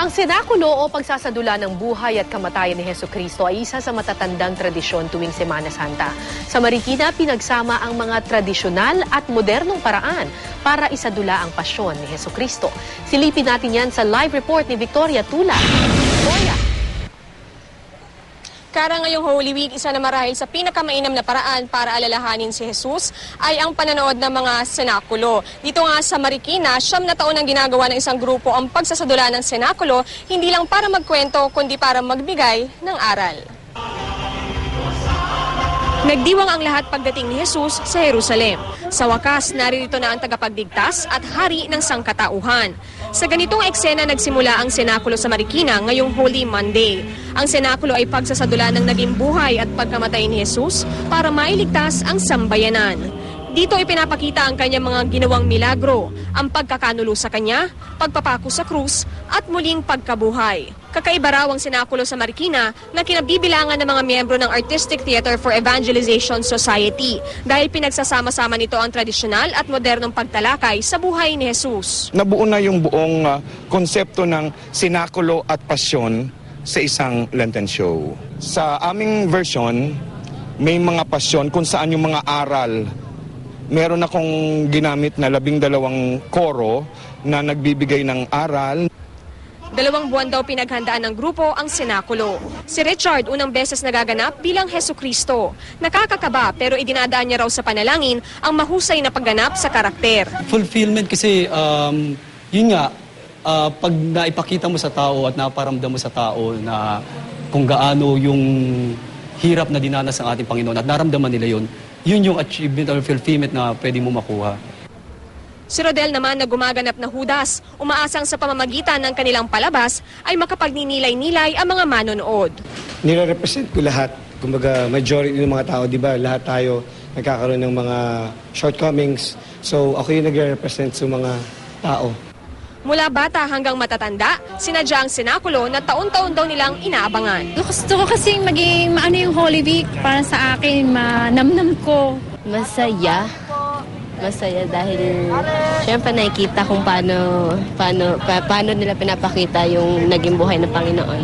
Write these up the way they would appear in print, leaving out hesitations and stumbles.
Ang sinakulo o pagsasadula ng buhay at kamatayan ni Hesukristo ay isa sa matatandang tradisyon tuwing Semana Santa. Sa Marikina, pinagsama ang mga tradisyonal at modernong paraan para isadula ang pasyon ni Hesukristo. Silipin natin yan sa live report ni Victoria Tula. Victoria. Kara ngayong Holy Week, isa na marahil sa pinakamainam na paraan para alalahanin si Jesus ay ang pananood ng mga senakulo. Dito nga sa Marikina, 9 na taon ang ginagawa ng isang grupo ang pagsasadula ng senakulo, hindi lang para magkwento kundi para magbigay ng aral. Nagdiwang ang lahat pagdating ni Jesus sa Jerusalem. Sa wakas, naririto na ang tagapagligtas at hari ng sangkatauhan. Sa ganitong eksena nagsimula ang senakulo sa Marikina ngayong Holy Monday. Ang senakulo ay pagsasadula ng naging buhay at pagkamatay ni Jesus para mailigtas ang sambayanan. Dito ipinapakita ang kanyang mga ginawang milagro, ang pagkakanulo sa kanya, pagpapako sa krus, at muling pagkabuhay. Kakaiba raw ang senakulo sa Marikina na kinabibilangan ng mga miyembro ng Artistic Theater for Evangelization Society dahil pinagsasama-sama nito ang tradisyonal at modernong pagtalakay sa buhay ni Jesus. Nabuo na yung buong konsepto ng senakulo at pasyon sa isang Lenten show. Sa aming version, may mga pasyon kung saan yung mga aral. Meron akong ginamit na 12 koro na nagbibigay ng aral. 2 buwan daw pinaghandaan ng grupo ang senakulo. Si Richard unang beses nagaganap bilang Hesukristo. Nakakakaba pero idinadaan niya raw sa panalangin ang mahusay na pagganap sa karakter. Fulfillment kasi yun nga, pag naipakita mo sa tao at naparamdam mo sa tao na kung gaano yung hirap na dinanas ng ating Panginoon at naramdaman nila yun, yun yung achievement or fulfillment na pwede mo makuha. Si Rodel naman na gumaganap na Judas, umaasang sa pamamagitan ng kanilang palabas ay makapagninilay-nilay ang mga manonood. Nire-represent ko lahat. Kumbaga, majority ng mga tao, di ba? Lahat tayo nagkakaroon ng mga shortcomings. So, ako yung nagre-represent sa mga tao. Mula bata hanggang matatanda, sinadya ang senakulo na taon-taon daw nilang inaabangan. Gusto ko kasi maging maano yung Holy Week para sa akin, manamnam ko. Masaya dahil syempre nakikita kung paano nila pinapakita yung naging buhay ng Panginoon.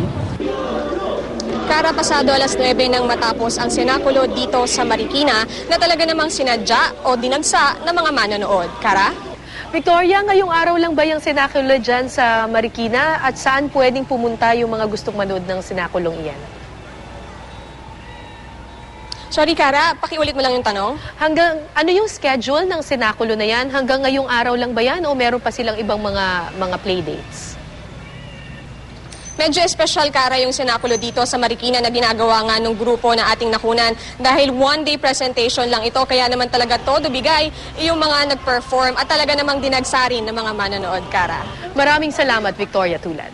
Kara pasado 9:00 nang matapos ang senakulo dito sa Marikina na talaga namang sinadya o dinagsa ng mga manonood. Kara? Victoria, ngayong araw lang ba yung senakulo dyan sa Marikina at saan pwedeng pumunta yung mga gustong manood ng senakulong iyan? Sorry, Kara, pakiulit mo lang yung tanong. Hanggang ano yung schedule ng senakulo na yan? Hanggang ngayong araw lang ba yan o meron pa silang ibang mga playdates? Medyo espesyal, Kara, yung senakulo dito sa Marikina na ginagawa nga ng grupo na ating nakunan dahil one-day presentation lang ito. Kaya naman talaga todo bigay yung mga nag-perform at talaga namang dinagsarin ng mga manonood, Kara. Maraming salamat, Victoria Tulad.